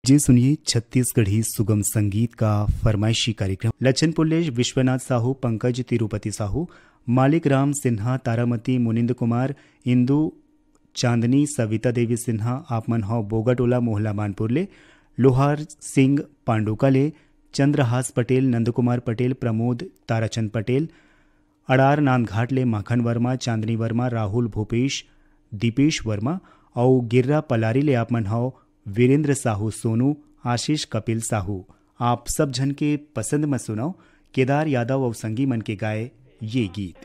जी सुनिए छत्तीसगढ़ी सुगम संगीत का फरमाइशी कार्यक्रम। लच्छन पुल्लेश, विश्वनाथ साहू, पंकज तिरुपति साहू, मालिक राम सिन्हा, तारामती, मुनिंद कुमार, इंदु चांदनी, सविता देवी सिन्हा, आपमन हौ बोगाटोला मोहला मानपुरले, लोहार सिंह पांडुकाले, चंद्रहास पटेल, नंदकुमार पटेल, प्रमोद ताराचंद पटेल, अड़ार नांदघाटले माखन वर्मा, चांदनी वर्मा, राहुल भूपेश, दीपेश वर्मा और गिर्रा पलारी ले आपमन हौ वीरेंद्र साहू सोनू, आशीष कपिल साहू। आप सब जन के पसंद में सुनाओ केदार यादव और संगी मन के गाए ये गीत।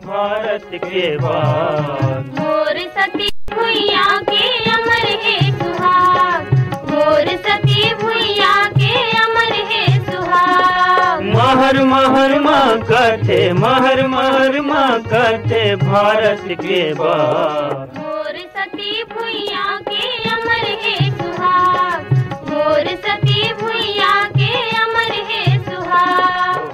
भारत के मोर सती भुइया के अमर है सुहाग, मोर सती भुइया के अमर है सुहाग। महर महर माँ करते, महर महर माँ करते भारत के मोर सती भुइया के अमर है सुहाग, मोर सती भुइया के अमर है सुहाग।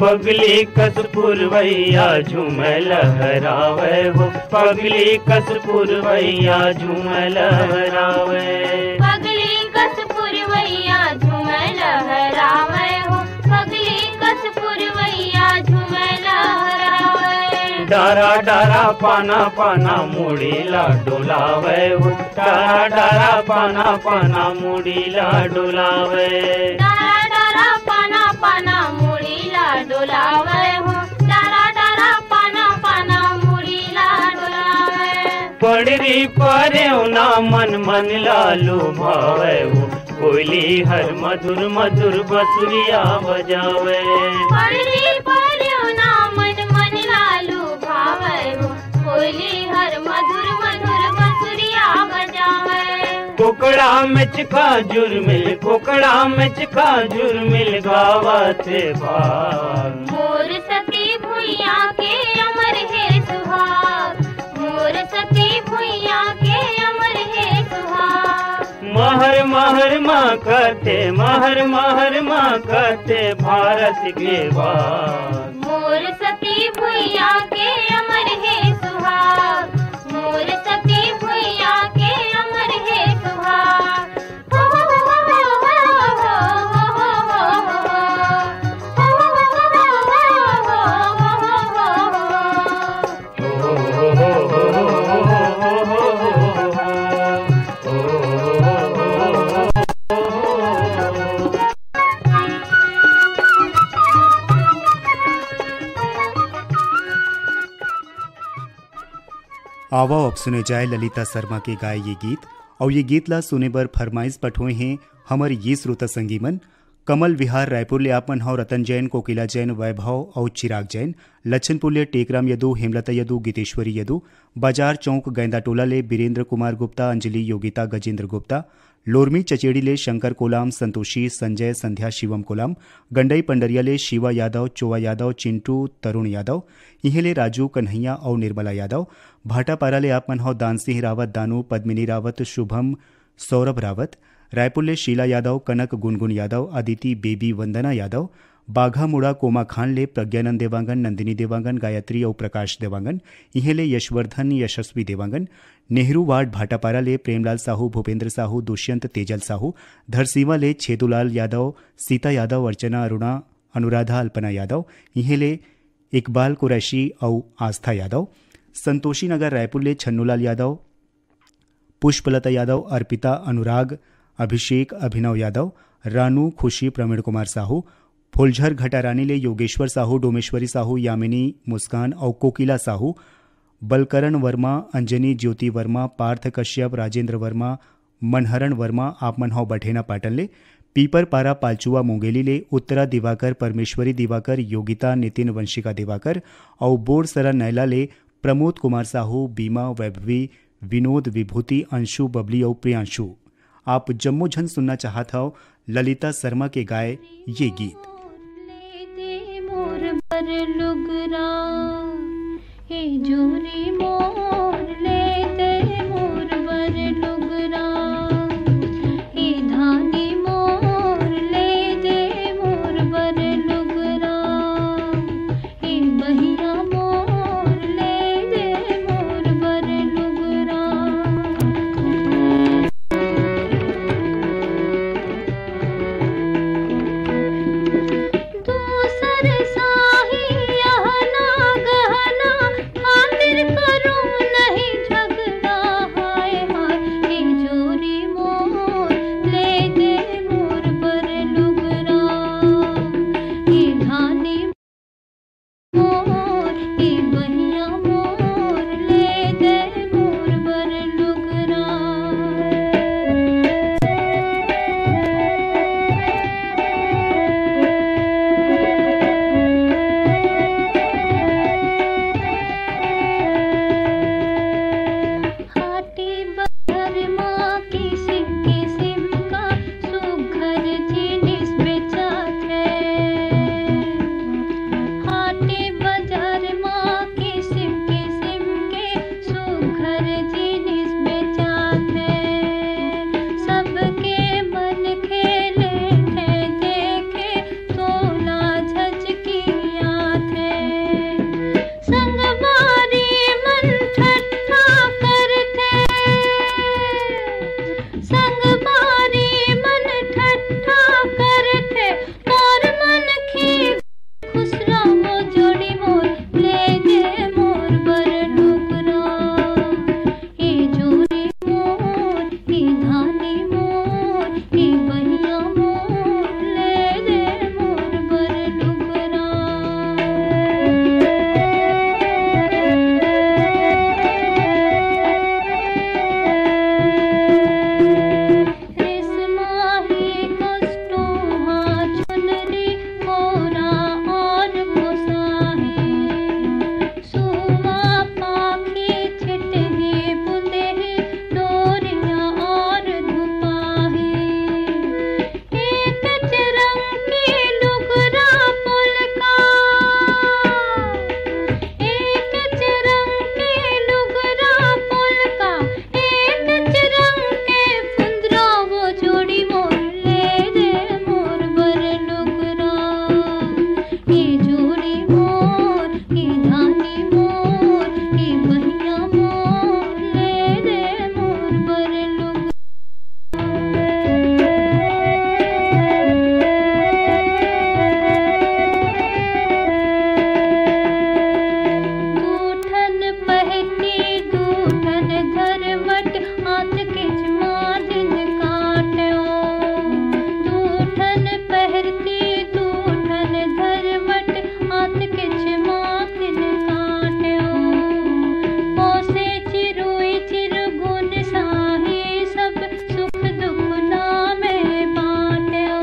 पगली कस पुरवैया झूमे लहरावे हो, पगली कस पुरवैया झूमे लहरावे, पगली कस पुरवैया झूमे लहरावे हो, पगली कस पुरवैया झूमे लहरावे। डारा डारा पाना पाना मुड़ीला डोलावे हो, डारा डारा पाना पाना मुड़ीला डोलावे, डारा डारा पाना पाना डोलावे हो, डारा डारा पाना पाना मुड़ीला डोलावे। पड़री परेव ना मन मन लालू भावे हो, कोयली हर मधुर मधुर बसुरिया बजावे। पड़री परेव ना मन मन लालू भावे हो, कोयली हर मधुर मधुर बसुरिया बजावे। कोकड़ा में चिका जुर्मिल, कोकड़ा में चिका जुर्मिल गावते भाग। मोर सती भुइया के अमर है सुहाग, मोर सती भुइया के अमर है सुहाग। महर महर माँ करते, महर महर माँ करते भारत के बाग। मोर सती भुइया के अमर है सुहाग, मोर सती भुइया के अमर है सुहाग। आवा अब सुने जाए ललिता शर्मा के गाए ये गीत। और ये गीत ला सुने बर फरमाइश पठोए हैं हमर ये श्रोता संगीमन कमल विहार रायपुर ले आपमन हौ रतन जैन, कोकिला जैन, वैभव और चिराग जैन, लच्छनपुर ले टेकराम यदु, हेमलता यदु, गीतेश्वरी यदु, बाजार चौक गैंदा टोला ले बीरेंद्र कुमार गुप्ता, अंजलि योगिता, गजेंद्र गुप्ता, लोरमी चचेड़ी ले शंकर कोलाम, संतोषी, संजय, संध्या, शिवम कोलाम, गंडई पंडरिया ले शिवा यादव, चोवा यादव, चिंटू, तरुण यादव, इहेले राजू, कन्हैया और निर्मला यादव, भाटापारा ले आपमन हौ दान सिंह रावत, दानू, पद्मिनी रावत, शुभम, सौरभ रावत, रायपुर ले शीला यादव, कनक, गुनगुन यादव, अदिति, बेबी, वंदना यादव, बाघा मुड़ा कोमा खान ले प्रज्ञानंद देवांगन, नंदिनी देवांगन, गायत्री और प्रकाश देवांगन, इहेले यशवर्धन, यशस्वी देवांगन, नेहरू वार्ड भाटापारा ले प्रेमलाल साहू, भूपेंद्र साहू, दुष्यंत तेजल साहू, धरसीवा ले छेदुलाल यादव, सीता यादव, अर्चना, अरुणा, अनुराधा, अल्पना यादव, इहेले इकबाल कुरैशी और आस्था यादव, संतोषी नगर रायपुर ले छन्नूलाल यादव, पुष्पलता यादव, अर्पिता, अनुराग, अभिषेक, अभिनव यादव, रानू, खुशी, प्रवीण कुमार साहू, फुलझर घटारानी ले योगेश्वर साहू, डोमेश्वरी साहू, यामिनी, मुस्कान और कोकिला साहू, बलकरण वर्मा, अंजनी, ज्योति वर्मा, पार्थ कश्यप, राजेंद्र वर्मा, मनहरण वर्मा, आपमन हौ बठेना पाटन ले, पीपर पारा पालचुआ मुंगेली ले, उत्तरा दिवाकर, परमेश्वरी दिवाकर, योगिता, नितिन, वंशिका दिवाकर और बोरसरा नैला ले प्रमोद कुमार साहू, बीमा, वैभवी, विनोद, विभूति, अंशु, बबली और प्रियांशु। आप जम्मू झन सुनना चाहत हो ललिता शर्मा के गाए ये गीत। बर लुगरा हे जोरी मोर ले दे मोर बर लुगरा हे धानी मोर ले दे मोर बर लुगरा हे बहिया मोर ले दे मोर बर लुगरा दूसर साही यहना गहना खातिर करूं नहीं झगड़ा हाय हाय हे जोरी मोर ले दे मोर बर लुगरा हे धानी मोर हे बहिया मोर ले दे मोर बर लुगरा हाटी बहर माँ किसिम का सुघर जिनिस बेचात है हाटी बाजार माँ किसिम के सुघर जिनिस बेचात है सबके मन खेले थे देखे तोला झचकियात है संगवारी मन ठट्ठा करते संगवारी मन ठट्ठा करते मोर मन की खुसरा वो जोड़ी मोर ले दे मोर बर लुगरा हे जोड़ी मोर हे धानी मोर हे बहिया मोर ले दे मोर बर लुगरा रेशमाही कष्टों हाँ चुनरी कोरा और कोसा है सुवा पाखी छिटही बुंदे डोरियां और धुपा है एक रंग की लुगरा पुलका एक रंग की लुगरा पुलका एक रंग के फुंदरा वो जोड़ी मोर ले दे मोर बर लुगरा हे जोड़ी मोर हे धानी मोर हे बहिया मोर ले दे मोर बर लुगरा दूठन पहनी दूठन धरवट हाथ के दिन काट्यो दूठन पहरती दूठन धरवट हाथ के दिन काट्यो पोसे चिरोई चिरगुन साही सब सुख दुख नामे बाट्यो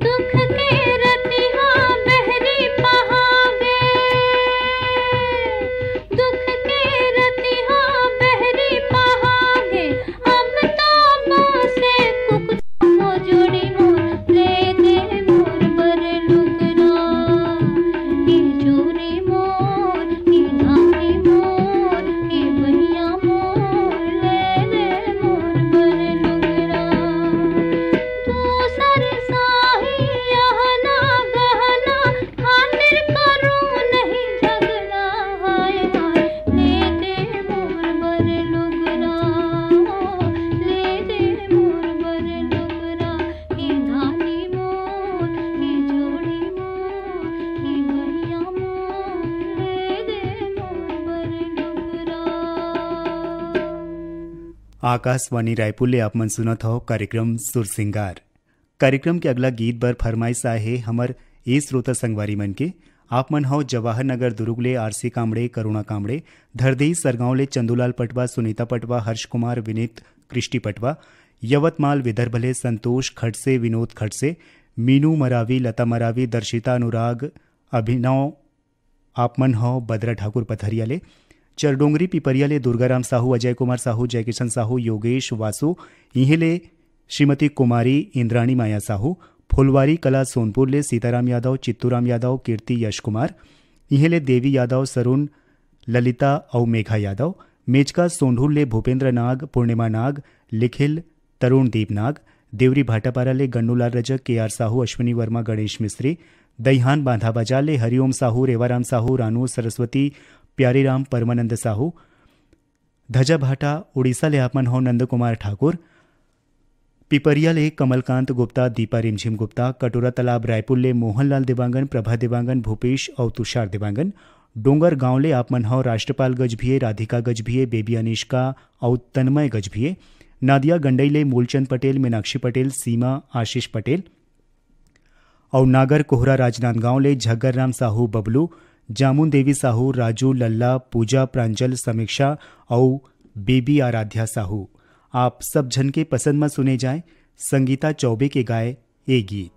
दुख के रतिहा बहरी पहागे दुख के रतिहा बहरी पहागे अब तो मोसे कुक वो जोड़ी मोर ले दे मोर बर लुगरा हे जोड़ी मोर हे धानी मोर हे बहिया मोर ले दे मोर बर लुगरा दूसर साही यहना गहना खातिर करूं नहीं झगड़ा हाय हाय ले दे मोर बर लुगरा ले दे मोर बर लुगरा हे धानी मोर हे जोड़ी मोर हे बहिया मोर ले दे मोर बर लुगरा आकाशवाणी रायपुर ले आप मन सुनत हो कार्यक्रम सुर सिंगार। कार्यक्रम के अगला गीत बर फरमाइश आहे हमर ए श्रोता संगवारी मन के। आप मन हो जवाहर नगर दुर्ग ले आरसी कामड़े, करुणा कामड़े, धरदेई सरगांव ले चंदूलाल पटवा, सुनीता पटवा, हर्ष कुमार, विनीत कृष्टि पटवा, यवतमाल विदर्भ ले संतोष खड़से, विनोद खड़से, मीनू मरावी, लता मरावी, दर्शिता अनुराग, अभिनव आप मन हो बद्रा ठाकुर पथरिया ले, चरडोंगरी पिपरिया ले दुर्गाराम साहू, अजय कुमार साहू, जयकिशन साहू, योगेश वासु, इहेले श्रीमती कुमारी इंद्राणी माया साहू, फुलवारी कला सोनपुर ले सीताराम यादव, चित्तूराम यादव, कीर्ति यश कुमार, इहें ले देवी यादव, सरुण, ललिता और मेघा यादव, मेचका सोंढूर ले भूपेंद्र नाग, पूर्णिमा नाग, लिखिल तरुणदीप नाग, देवरी भाटापारा ले गन्नूलाल रजक, KR साहू, अश्विनी वर्मा, गणेश मिस्त्री, दईहान बांधा बाजार ले हरिओम साहू, रेवाराम साहू, रानू सरस्वती, प्यारीराम, परमानंद साहू, धजा भाटा उड़ीसा ले आपमन हो नंद कुमार ठाकुर, पिपरिया ले कमलकांत गुप्ता, दीपा रिमझिम गुप्ता, कटोरा तालाब रायपुर ले मोहनलाल देवांगन, प्रभा देवांगन, भूपेश और तुषार देवांगन, डोंगर गांव ले आपमन हो राष्ट्रपाल गजभिये, राधिका गजभिये, बेबी अनिष्का और तन्मय गजभिये, नादिया गंडई ले मूलचंद पटेल, मीनाक्षी पटेल, सीमा आशीष पटेल और नागर कोहरा राजनांदगांव ले झग्गर राम साहू, बबलू, जामुन देवी साहू, राजू, लल्ला, पूजा, प्रांजल, समीक्षा और बेबी आराध्या साहू। आप सब जन के पसंद में सुने जाएं संगीता चौबे के गाए ये गीत।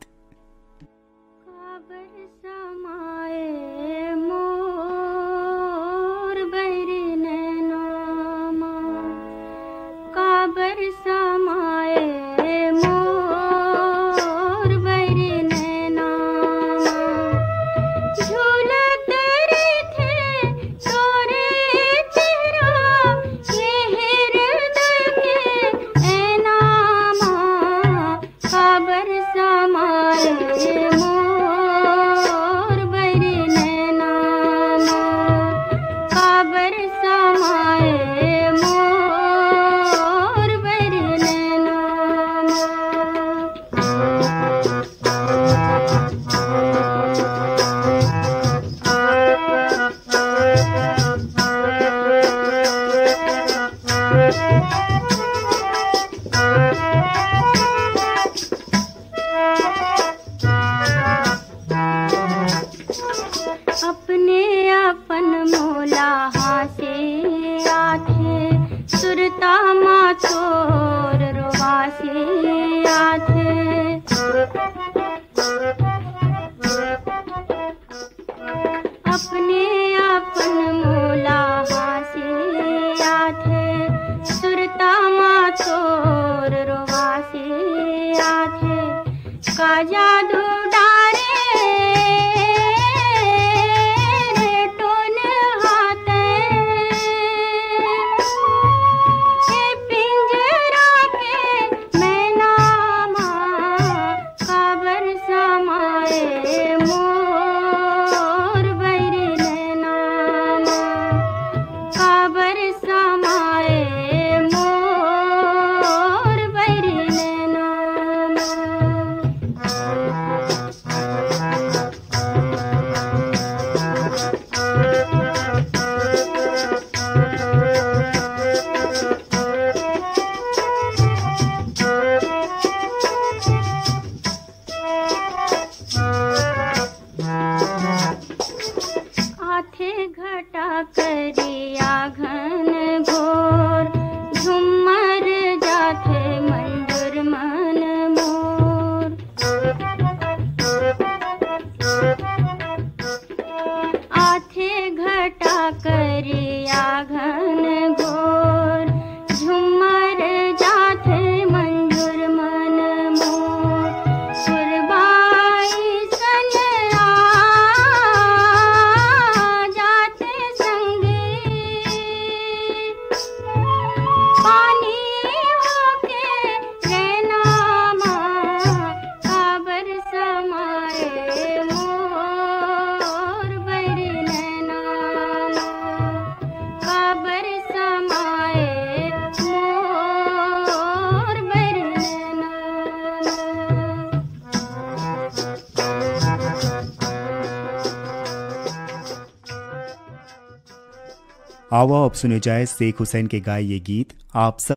आओ अब सुने जाए शेख हुसैन के गाए ये गीत आप सब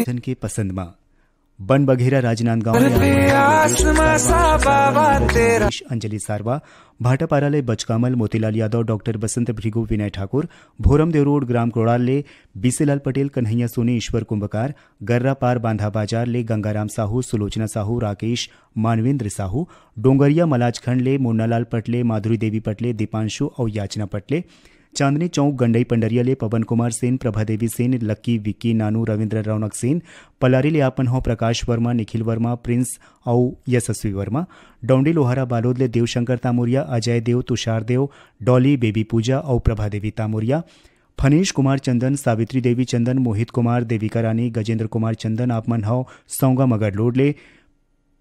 जन के पसंद में। बन बघेरा राजनांदगांव अंजलि सारवा, भाटापारा ले बचकामल, मोतीलाल यादव, डॉक्टर बसंत भृगु, विनय ठाकुर, भोरम देव रोड, ग्राम क्रोड़ाल ले बीसेलाल पटेल, कन्हैया सोनी, ईश्वर कुंभकार, गर्रा पार बांधा बाजार ले गंगाराम साहू, सुलोचना साहू, राकेश, मानवेंद्र साहू, डोंगरिया मलाजखंड ले मुन्नालाल पटले, माधुरी देवी पटले, दीपांशु और याचना पटले, चांदनी चौक गंडई पंडरिया ले पवन कुमार सेन, प्रभादेवी सेन, लक्की, विक्की, नानू, रविंद्र रौनक सेन, पलारी ले आपमन हो प्रकाश वर्मा, निखिल वर्मा, प्रिंस और यशस्वी वर्मा, डौंडी लोहारा बालोद ले देवशंकर तामुरिया, अजय देव, तुषार देव, डॉली, बेबी पूजा और प्रभादेवी तामुरिया, फनीश कुमार चंदन, सावित्री देवी चंदन, मोहित कुमार, देविका रानी, गजेंद्र कुमार चंदन आपमन हो सौंगा मगर लोड ले,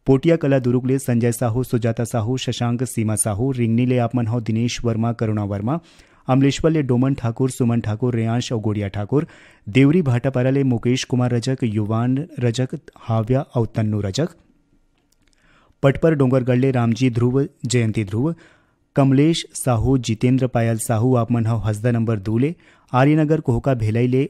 पोटिया कला दुर्ग ले संजय साहू, सुजाता साहू, शशांक, सीमा साहू, रिंगनी ले आपमन हो दिनेश वर्मा, करुणा वर्मा, अमलेश्वर ले डोमन ठाकुर, सुमन ठाकुर, रेयांश और गोड़िया ठाकुर, देवरी भाटापारा ले मुकेश कुमार रजक, युवान रजक, हाव्या और तन्नू रजक, पटपर डोंगरगढ़ ले रामजी ध्रुव, जयंती ध्रुव, कमलेश साहू, जितेंद्र पायल साहू आपमन हो हसदा नंबर 2 ले, आर्यनगर कोहका भेलाई ले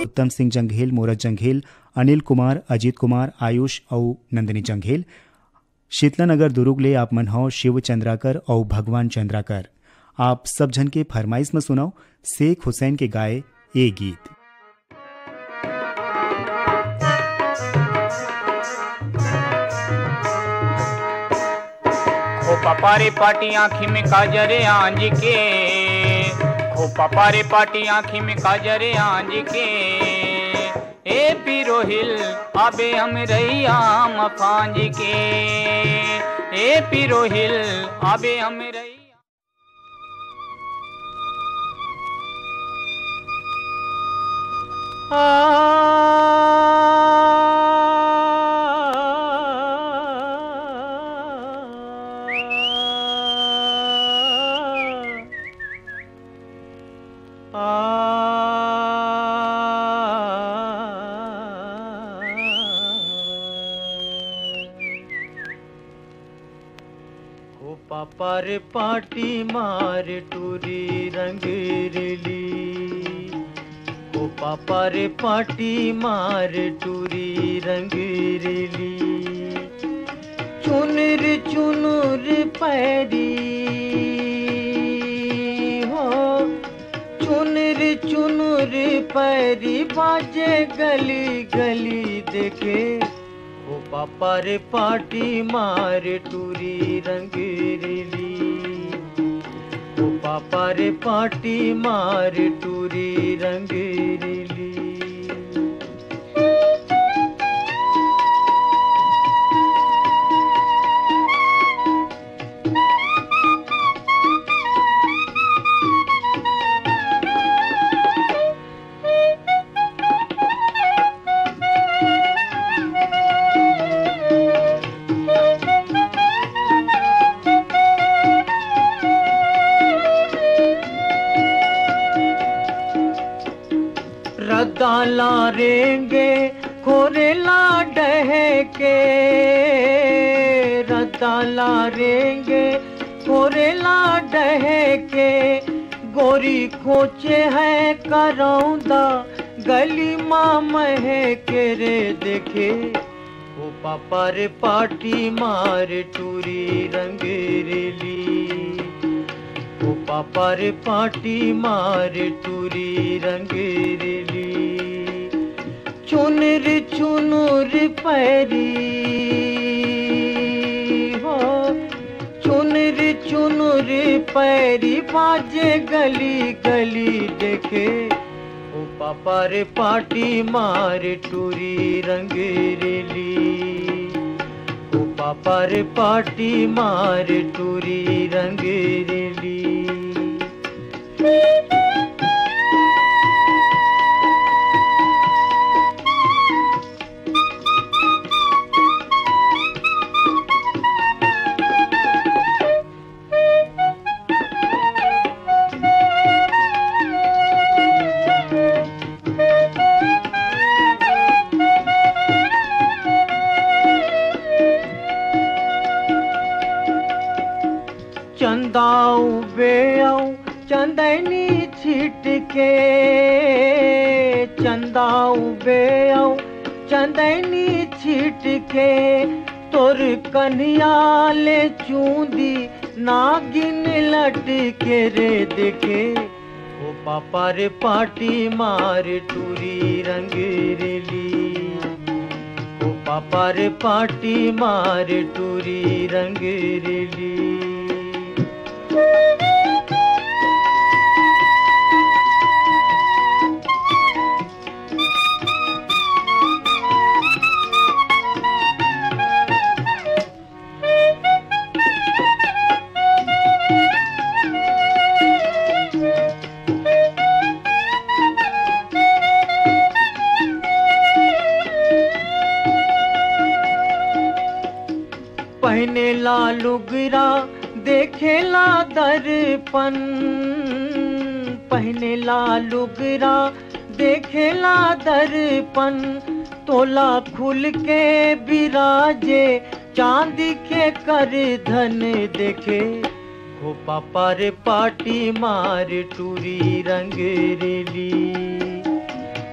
उत्तम सिंह जंघेल, मोरत जंघेल, अनिल कुमार, अजीत कुमार, आयुष और नंदिनी जंघेल, शीतलानगर दुर्ग ले आपमन हो शिव चंद्राकर और भगवान चंद्राकर। आप सब जन के फरमाइश में सुनाओ शेख हुसैन के गाए ये गीत। पापारे पाटी आँखी में काजरे आंज के, खो पापारे पाटी आँखी में काजरे आंज के, ए पीरो हिल आबे हम रैया मफांज के, ए पीरो हिल आबे हम रैया। पापार पाटी मार टूरी रंग रेली, ओ पापार पाटी मार टूरी रंग रेली, चुनर चुनर पैरी हो, चुनर चुनर पैरी बाजे गली गली देखे, ओ पापा रे पाटी मार टूरी रंग रेली, ओ पापा रे पाटी मार टूरी रंग रेली। रदाला रेंगे खोरेला डहके, रदाला रेंगे खोरेला डहके, गोरी खोचे है करौंदा गली माँ महके रे देखे, ओ पापा रे पाटी मार टूरी रंग रेली, ओ पापा रे पाटी मार टूरी रंग रेली, चुनर चुनर पैरी हो, चुनर चुनर पैरी बाजे गली गली देखे, ओ पापा रे पाटी मार टूरी रंग रेली, ओ पापा रे पाटी मार टूरी रंग रेली। चंदाऊ बेऊ चंदनी छिटके, चंदाऊ बेऊ चंदनी छिटके, तोर कन्हैया ले चूंदी नागिन लटके रे देखे, ओ पापा रे पाटी मार टूरी रंग रेली, ओ पापा रे पाटी मार टूरी रंग रेली। पहने ला लुगरा देखेला दर्पण, पहने ला लुगरा देखेला दर्पण, तोला खुल के बिराजे चांदी के कर धन देखे, हो पापा रे पाटी मार टूरी रंग रेली,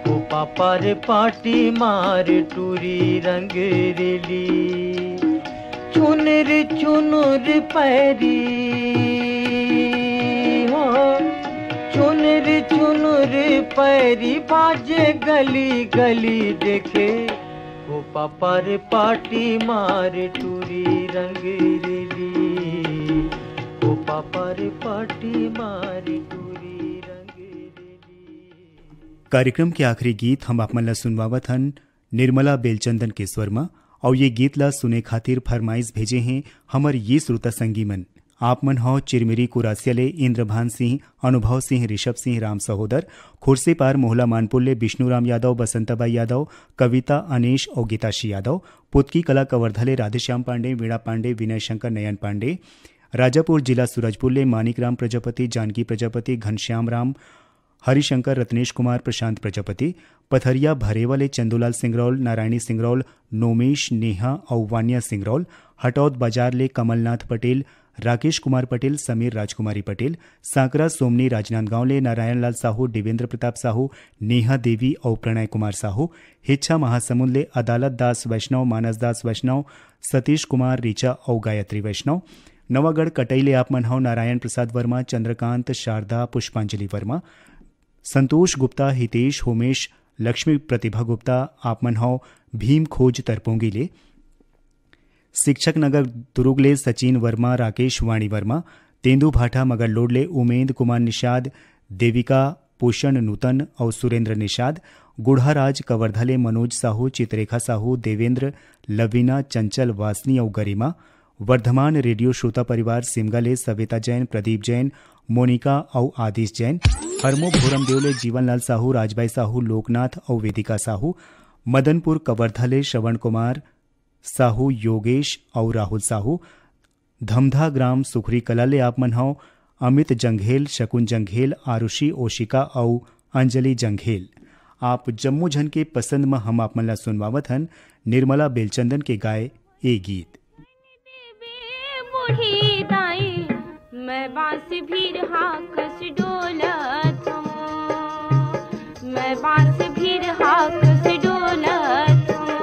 हो पापा रे पाटी मार टूरी रंग रेली, चुनर चुनर पैरी हो, चुनर चुनर पैरी बाजे गली गली देखे, हो पापा रे पाटी मार टूरी रंग रेली, हो पापा रे पाटी मार टूरी रंग रेली। कार्यक्रम के आखिरी गीत हम आप मन ला सुनवावत हन निर्मला बेलचंदन के स्वर में, और ये गीत ला सुने खातिर फरमाइश भेजे हैं हमर ये श्रोता संगी मन। आप मन हो चिरमिरी कुरासियाले इंद्रभान सिंह, अनुभव सिंह, ऋषभ सिंह, राम सहोदर, खुरसे पार मोहला मानपुल्ले विष्णुराम यादव, बसंताबाई यादव, कविता अनेश और गीताशी यादव, पुतकी कला कवर्धले राधेश्याम पांडे, वीणा पांडे, विनय शंकर, नयन पांडे, राजापुर जिला सूरजपुल्ले मानिकराम प्रजापति, जानकी प्रजापति, घनश्याम राम, हरिशंकर, रत्नेश कुमार, प्रशांत प्रजापति, पथरिया भरेवाले चंदूलाल सिंगरौल, नारायणी सिंगरौल, नोमेश, नेहा और वानिया सिंगरौल, हटौद बाजार ले कमलनाथ पटेल, राकेश कुमार पटेल, समीर राजकुमारी पटेल, सांकरा सोमनी राजनांदगांव ले नारायण लाल साहू, देवेंद्र प्रताप साहू, नेहा देवी और प्रणय कुमार साहू, हिच्छा महासमुंद ले अदालत दास वैष्णव, मानस दास वैष्णव, सतीश कुमार, ऋचा और गायत्री वैष्णव, नवागढ़ कटैले आप मन हो नारायण प्रसाद वर्मा, चंद्रकांत, शारदा, पुष्पांजलि वर्मा, संतोष गुप्ता, हितेश, होमेश, लक्ष्मी प्रतिभा गुप्ता आप मन हो भीम खोज तरपोंगी ले, शिक्षक नगर दुर्गले सचिन वर्मा, राकेश वाणी वर्मा, तेंदु भाटा मगर लोडले उमेंद कुमार निषाद, देविका पोषण नूतन और सुरेंद्र निषाद, गुढ़ाराज कवर्धले मनोज साहू, चित्रेखा साहू, देवेंद्र, लवीना, चंचल, वासनी और गरिमा, वर्धमान रेडियो श्रोता परिवार सिमगाले सविता जैन, प्रदीप जैन, मोनिका और आदिश जैन, हरमो भोरम देवले जीवनलाल साहू, राजबाई साहू, लोकनाथ और वेदिका साहू, मदनपुर कवर्धले श्रवण कुमार साहू, योगेश और राहुल साहू, धमधा ग्राम सुखरी कलाले आप मन हो अमित जंघेल, शकुन जंघेल, आरुषि ओशिका और अंजलि जंघेल। आप जम्मू झन के पसंद में हम आप मन ला सुनवावत हन निर्मला बेलचंदन के गाए ए गीत। बूढ़ी दाई मैं बांस भी रहा कस डोलत हूँ, मैं बांस भी रहा कस डोलत हूँ,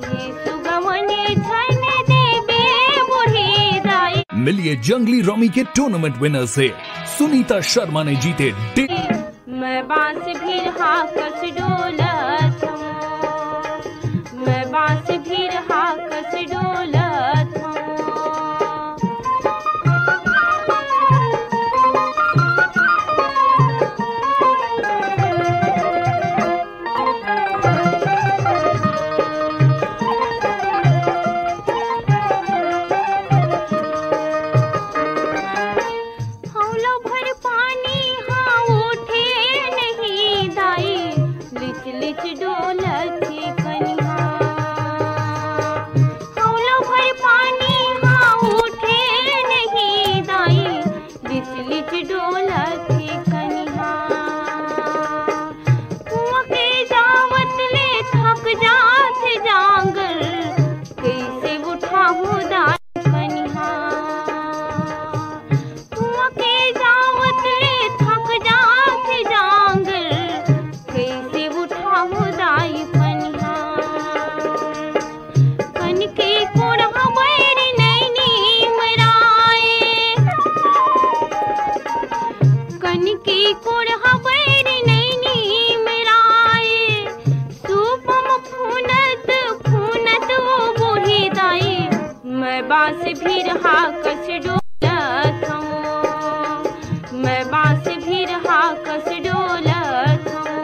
ये सुगमने छन देवे बूढ़ी दाई। मिलिए जंगली रॉमी के टूर्नामेंट विनर से, सुनीता शर्मा ने जीते मैं बांस भी रहा कस डोलत हूँ, मैं बांस भी रहा कस डोलत हूँ। बांस भी रहा कस डोलत हूँ, मैं बांस भी रहा कस डोलत हूँ,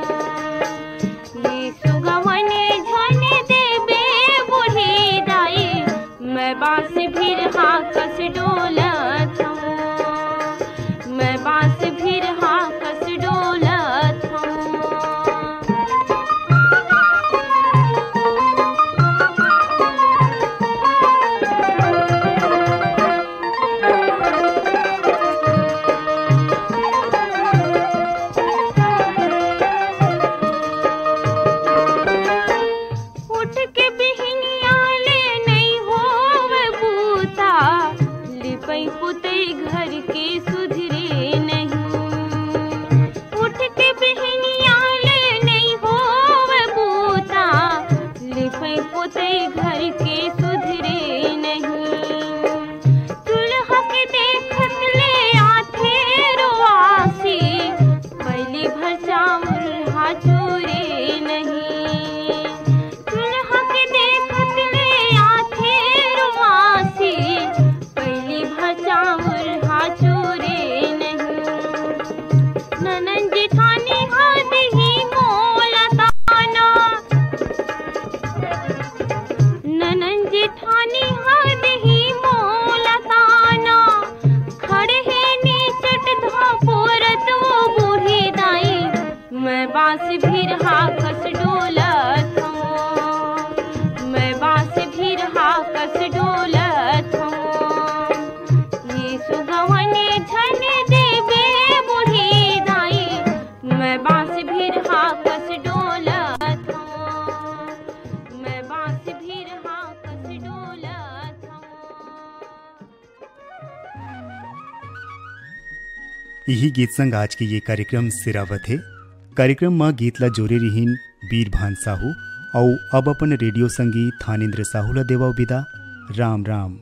ये सुगमने झन देवे बूढ़ी दाई, मैं बांस भी रहा कस डोलत हूँ, मैं बांस भी रहा कस डोलत हूँ। लिपई पुतई घर के सुधरे नहीं, उठ के बहनिया ले नहीं होवे बूता, लिपई पुतई घर के सुधरे नहीं। चूल्हा के देखत ले आथे रोआसी, पहली भर चावल हा चूरे नहीं। चूल्हा के देखत ले आथे रोआसी, पहली भर चावल हा चूरे नहीं। ननन जेठानी हाथ ही मोला ताना, ननन जेठानी हाथ ही मोला ताना, खड़े है नीचट धापोरत वो बूढ़ी दाई, मैं बांस भिरहा कस डोलत हूँ, मैं बांस भिरहा कस डोलत हूँ। ये सुगवने झन देवे बूढ़ी दाई, मैं बांस भिरहा कस डोलत हूँ, मैं बांस भिरहा कस डोलत हूँ। यही गीत संग आज के ये कार्यक्रम सिरावत है। कार्यक्रम में गीत ला जोरे रहीन बीरभान साहू और अब अपन रेडियो संगी थानेन्द्र साहू ला देवा विदा। राम राम।